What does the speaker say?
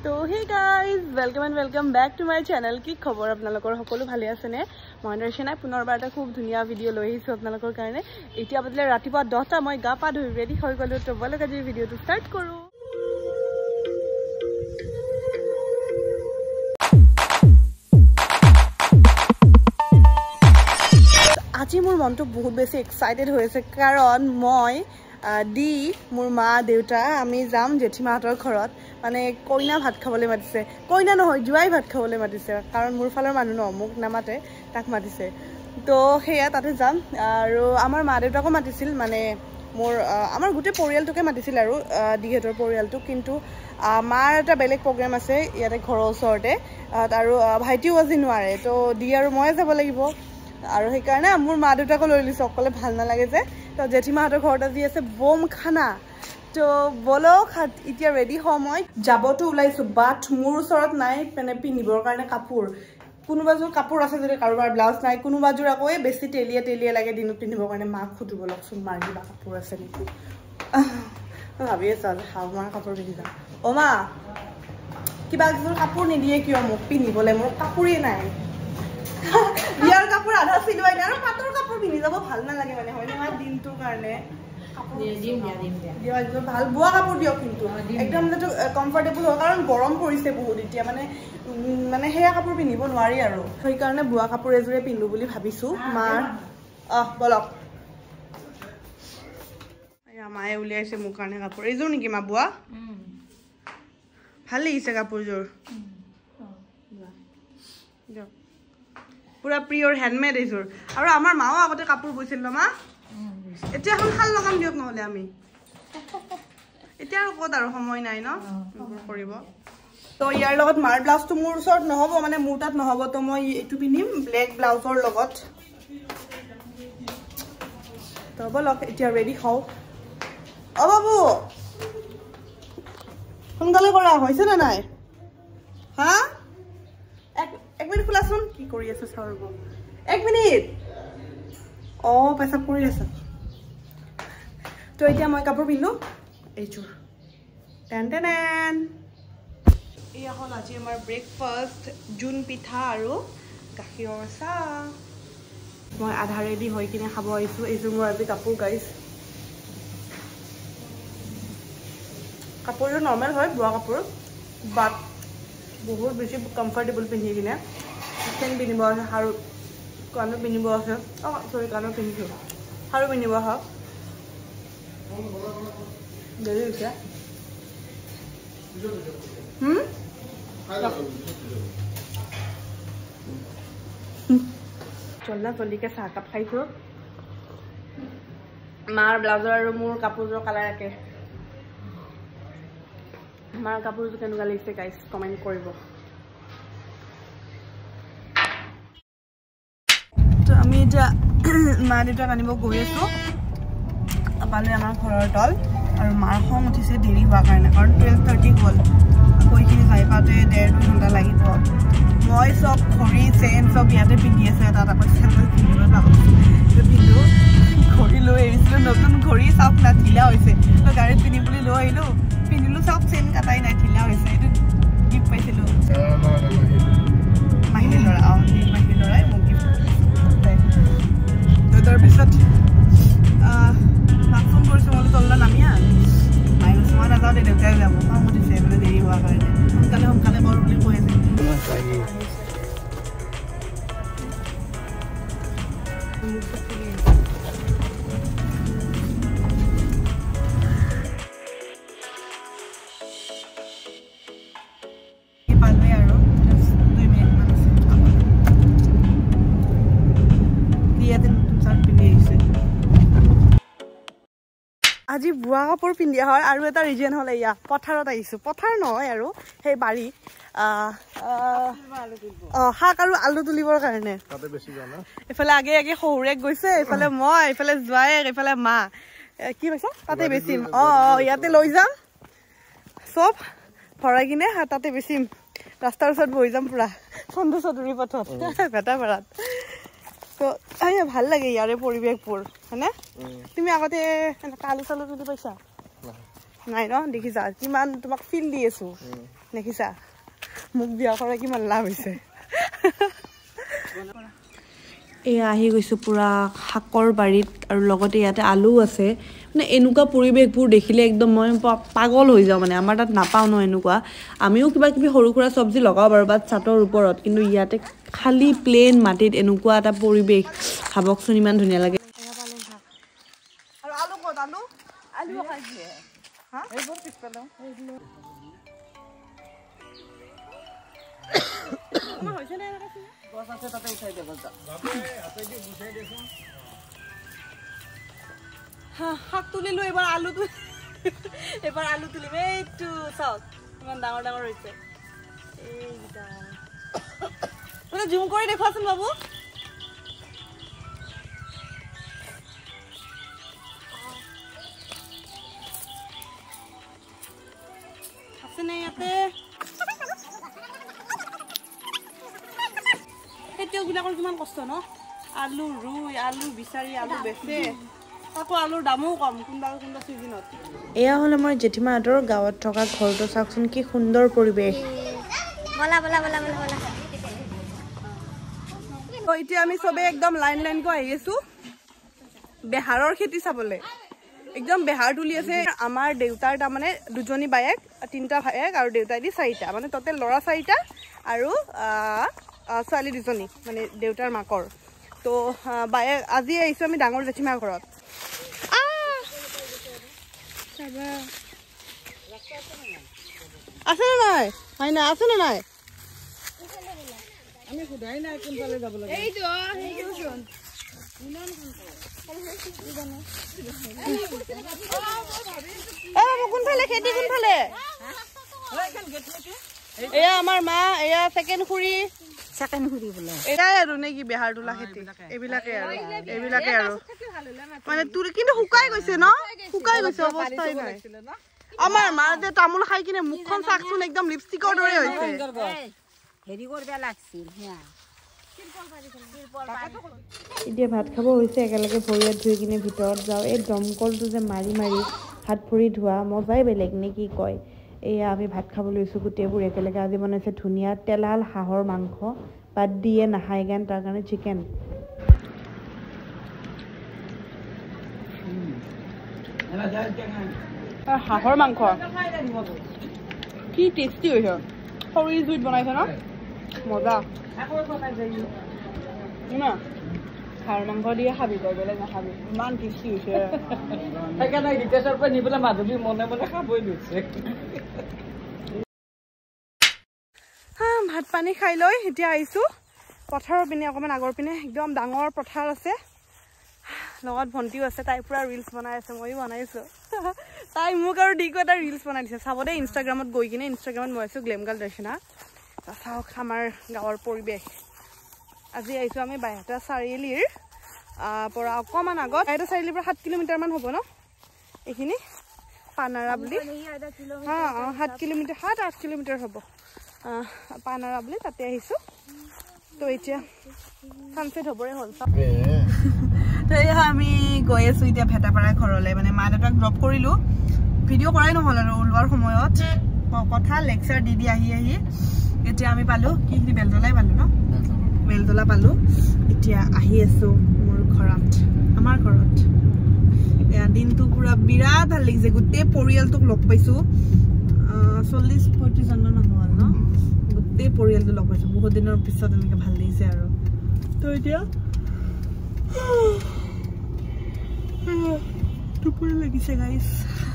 তো hey guys welcome back to my channel की खबर আপোনালোকৰ সকলো ভালে আছে নে মই দৰ্শনা পুনৰবাৰ এটা খুব ধুনীয়া ভিডিঅ' লৈ আহিছো আপোনালোকৰ কাৰণে এতিয়া বদলে ৰাতিপুৱা 10টা মই গা পা ধুই ৰেডি হৈ গলো তো বলক আজি ভিডিঅ'টো ষ্টাৰ্ট কৰো আজি মোৰ মনটো বহুত বেছি এক্সাইটেড হৈ আছে কাৰণ মই দি মোৰ মা দেউতা আমি যাম জেঠিমাহঁতৰ ঘৰত মানে কইনা ভাত খাবলৈ মাতিছে কইনা নহয় জুৱাই ভাত খাবলৈ মাতিছে কাৰণ মোৰ ফালৰ মানুহ ন মোক নামাতে তাক মাতিছে তো হেয়া তাতে যাম আৰু আমাৰ মা দেউতাকো মাতিছিল মানে মোৰ আমাৰ গোটেই পৰিয়ালটোকে মাতিছিল আৰু দিহেতৰ পৰিয়ালটো কিন্তু মাৰ এটা বেলেগ প্ৰগ্ৰাম আছে ইয়াতে ঘৰৰ ওচৰতে আৰু ভাইটিও আজি নোৱাৰে তো দি আৰু ময়ে যাব লাগিব আৰু সেই কাৰণে মোৰ মা দেউতাকো লৈ লৈছো অকলে ভাল নালাগে যে তো জেঠিমাহঁতৰ ঘৰত আজি আছে বম খানা তো বলক এতিয়া ৰেডি হওঁ মই যাবতো ওলাইছো বাট মোৰ ওচৰত নাই মানে পিন্ধিবৰ কাৰণে কাপোৰ কোনোবাজোৰ কাপোৰ আছে যদি কাৰোবাৰ ব্লাউজ নাই কোনোবাজোৰ আকৌ বেছি তেলিয়া লাগে দিনত পিন্ধিবৰ কাৰণে মাক খুজিব লগচোন মাৰ কিবা কাপোৰ আছে নেকি ভাবি আছো হাও মাৰ কাপোৰ পিন্ধি যাম অ মা কিবা এযোৰ কাপোৰ নিদিয়ে কিয় মোক পিন্ধিবলৈ মোৰ কাপোৰেই নাই বিয়াৰ কাপোৰ আধা চিলোৱাই নাই আৰু পাটৰ কাপোৰ পিন্ধি যাব ভাল নালাগে মানে হয় নহয় দিনটোৰ কাৰণে ভাল বোৱা কাপোৰ দিয়ক কিন্তু একদম যাতে কমফৰ্টেবল হয় কাৰণ গৰম পৰিছে বহুত এতিয়া মানে সেয়া কাপোৰ পিন্ধিব নোৱাৰি আৰু সেইকাৰণে বোৱা কাপোৰ এযোৰে পিন্ধো বুলি ভাবিছো মাৰ বলক মায়ে উলিয়াইছে মোৰ কাৰণে কাপোৰ এইযোৰ নেকি মা বোৱা ভাল লাগিছে কাপোৰযোৰ পুৰা পিয়ৰ হেণ্ডমেড এইযোৰ আৰু আমাৰ মাও আগতে কাপোৰ বৈছিল ন মা এতিয়া এখন শাল লগাম দিয়ক নহলে আমি এতিয়া আৰু ক'ত আৰু সময় নাই ন কৰিব তো ইয়াৰ লগত মাৰ ব্লাউজটো মোৰ ওচৰত নহ'ব মানে মোৰ তাত নহ'ব তো মই এইটো পিন্ধিম ব্লেক ব্লাউজৰ লগত তো বলক এতিয়া ৰেডি হওঁ অ বাবু সোনকালে কৰা হৈছে নে নাই হা এক মিনিট খোলাচোন কি কৰি আছে চাওঁ ৰ'ব এক মিনিট পেচাব কৰি আছে তো এতিয়া মই কাপোৰ পিন্ধো এইযোৰ টেন এয়া হ'ল আজি আমাৰ ব্ৰেকফাষ্ট জোন পিঠা আৰু গাখীৰৰ চাহ মই আধা ৰেডি হৈ কিনে খাব আহিছোঁ এইযোৰ মোৰ আজি কাপোৰ গাইছ কাপোৰযোৰ নৰ্মেল হয় বোৱা কাপোৰ বাট বহুত বেছি কমফৰ্টেবল পিন্ধি কিনে চেন পিন্ধিব আছে আৰু কাণো পিন্ধিব আছে চৰি কাণো পিন্ধিছোঁ আৰু পিন্ধিব আহক দেৰি হৈছে জল্দিকে চাহকাপ খাইছোঁ মাৰ ব্লাউজৰ আৰু মোৰ কাপোৰযোৰ কালাৰ একে মাৰ কাপোৰযোৰ কেনেকুৱা লাগিছে গাইজ কমেণ্ট কৰিব তো আমি এতিয়া মা দেউতাক আনিব গৈ আছো পালে আমাৰ ঘৰৰ তল আৰু মাৰ খং উঠিছে দেৰি হোৱাৰ কাৰণে কাৰণ 12:30 হ'ল আকৌ এইখিনি যাই পাওঁতে 1.5-2 ঘণ্টা লাগিব মই চব ঘড়ী চেইন চব ইয়াতে পিন্ধি আছো তাত আকৌ চেণ্ডেল পিন্ধিবলৈ পিন্ধো ঘড়ী লৈ আহিছিলোঁ নতুন ঘড়ী চব না ঢিলা হৈছে তো গাড়ীত পিন্ধিম বুলি লৈ আহিলোঁ পিন্ধিলোঁ চব চেইন কাটাই নাই ঢিলা হৈছে এইটো গিফ্ট পাইছিলোঁ মাহিলী ল'ৰা মাহিলী ল'ৰাই মোক গিফ্ট তাৰপিছত মাক ফোন কৰিছোঁ মই তললৈ নামি মই নাযাওঁ দে দেউতাই যাব খং উঠিছে বোলে দেৰি হোৱাৰ কাৰণে সোনকালে কৰ বুলি কৈ আছে আজি বোৱা কাপোৰ পিন্ধা হয় আৰু এটা ৰিজন হ'ল এয়া পথাৰত আহিছোঁ পথাৰ নহয় আৰু সেই বাৰী শাক আৰু আলু তুলিবৰ কাৰণে এইফালে আগে শহুৰেক গৈছে এইফালে মই এইফালে জোৱায়েক এইফালে মা কি কৈছা তাতে বেচিম ইয়াতে লৈ যাম চব ভৰাই কিনে তাতে বেচিম ৰাস্তাৰ ওচৰত বহি যাম পুৰা চন্দু চৌধুৰী পথত ভেটাপাৰাত তো ভাল লাগে ইয়াৰে পৰিৱেশবোৰ হয়নে তুমি আগতে আলু চালু তুলি পাইছা নাই ন দেখিছা কিমান তোমাক ফিল দি আছো দেখিছা মোক বিয়া কৰা কিমান লাভ হৈছে এয়া আহি গৈছো পুৰা শাকৰ বাৰীত আৰু লগতে ইয়াতে আলু আছে মানে এনেকুৱা পৰিৱেশবোৰ দেখিলে একদম মই পাগল হৈ যাওঁ মানে আমাৰ তাত নাপাওঁ ন এনেকুৱা আমিও কিবা কিবি সৰু সুৰা চব্জি লগাব পাৰোঁ বাট চাটৰ ওপৰত কিন্তু ইয়াতে খালি প্লেন মাটিত এনেকুৱা এটা পৰিৱেশ ভাবকচোন ইমান ধুনীয়া লাগে আৰু আলু ক'ত আলু আলু খাইছে হা এইবোৰ পিছ পেলাও আমাৰ হৈছে নে এনেকা গছ আছে তাতে উঠাই দে বজা বাবু হাতে দি গুছাই দেছোন হা হাত তুলিলো এবাৰ আলু তুলিম এইটো চাওক ইমান ডাঙৰ ডাঙৰ হৈছে এইটা মানে জুম কৰি দেখুৱাচোন বাবু আছে নে ইয়াতে খেতিয়কবিলাকৰ কিমান কষ্ট ন আলু ৰুই আলু বিচাৰি আলু বেচে আকৌ আলুৰ দামো কম কোনবা চিজনত এয়া হলে মই জেঠিমাহঁতৰ গাঁৱত থকা ঘৰটো চাওকচোন কি সুন্দৰ পৰিৱেশ বলা বলা বলা বলা বলা তো এতিয়া আমি সবে একদম লাইন লাইন কৈ আহি আছো বেহাৰৰ খেতি চাবলে একদম বেহাৰ তুলি আছে আমাৰ দেউতাৰ তাৰ মানে দুজনী বায়েক তিনটা ভায়েক আৰু দেউতাই দি চাৰিটা মানে টোটেল ল'ৰা চাৰিটা আৰু ছোৱালী দুজনী মানে দেউতাৰ মাকৰ তো বায়েক আজি আহিছো আমি ডাঙৰ জেঠিমাৰ ঘৰত আছে না নাই হয় না আছে না নাই আমি খুদাই নাই কোনফালে যাব লাগে এই তো শুন ইমান কোনফালে খেতি কোনফালে এয়া আমাৰ মা এয়া সেকেন্ড খুৰী বোলে এয়াই আৰু নেকি বেহাৰ তোলা খেতি এইবিলাকে আৰু মানে তোৰ কিন্তু শুকাই গৈছে ন শুকাই গৈছে অৱস্থাই নাই আমাৰ মা যে তামোল খাই কিনে মুখখন চাকচোন একদম লিপষ্টিকৰ দৰে হৈছে হেৰি কৰবা লাগছিল এতিয়া ভাত খাব হৈছে একেলগে ভৰি হাত ধুই কিনে ভিতৰত যাওঁ এই দমকলটো যে মাৰি মাৰি হাত ভৰি ধোৱা মজাই বেলেগ নে কি কয় এয়া আমি ভাত খাব লৈছোঁ গোটেইবোৰ একেলগে আজি বনাইছে ধুনীয়া তেলাল হাঁহৰ মাংস বাদ দিয়ে নাখায় গান তাৰ কাৰণে চিকেন হাঁহৰ মাংস কি টেষ্টি হৈছে খৰি জুইত বনাইছে ন মজা হাঁহৰ মাংস দিয়ে খাবি তই বেলেগ নাখাবি ইমান টেষ্টি হৈছে সেইকাৰণে ৰিতেশৰ পৰা নিবলৈ মাধৱী মনে মনে খাবই লৈছে ভাত পানী খাই লৈ এতিয়া আহিছোঁ পথাৰৰ পিনে অকণমান আগৰ পিনে একদম ডাঙৰ পথাৰ আছে লগত ভণ্টিও আছে তাই পুৰা ৰিলছ বনাই আছে ময়ো বনাইছোঁ তাই মোক আৰু দিকো এটা ৰিলছ বনাই দিছে চাব দেই ইনষ্টাগ্ৰামত গৈ কিনে ইনষ্টাগ্ৰামত মই আছোঁ গ্লেমগাল দৰ্শনা চাওক আমাৰ গাঁৱৰ পৰিৱেশ আজি আহিছোঁ আমি বাইহাটা চাৰিআলিৰ পৰা অকণমান আগত বাইহাটা চাৰিআলিৰ পৰা 7 কিলোমিটাৰমান হ'ব ন এইখিনি পানাৰা বুলি 7 কিলোমিটাৰ 7-8 কিলোমিটাৰ হ'ব পানাৰা বুলি তাতে আহিছোঁ তো এতিয়া সানচেট হ'বৰে হ'ল তো এয়া আমি গৈ আছোঁ এতিয়া ভেটাপাৰা ঘৰলৈ মানে মা দেউতাক ড্ৰপ কৰিলোঁ ভিডিঅ' কৰাই নহ'ল আৰু ওলোৱাৰ সময়ত কথা লেকচাৰ দি আহি এতিয়া আমি পালোঁ কি বেলতলাই পালোঁ ন বেলতলা পালোঁ এতিয়া আহি আছোঁ মোৰ ঘৰত আমাৰ ঘৰত এয়া দিনটো পুৰা বিৰাট ভাল লাগিছে গোটেই পৰিয়ালটোক লগ পাইছোঁ 40-45 জনমান মানুহ হ'ল ন গোটেই পৰিয়ালটো লগ পাইছোঁ বহুত দিনৰ পিছত এনেকৈ ভাল লাগিছে আৰু তো এতিয়া টোপনি লাগিছে গাইছ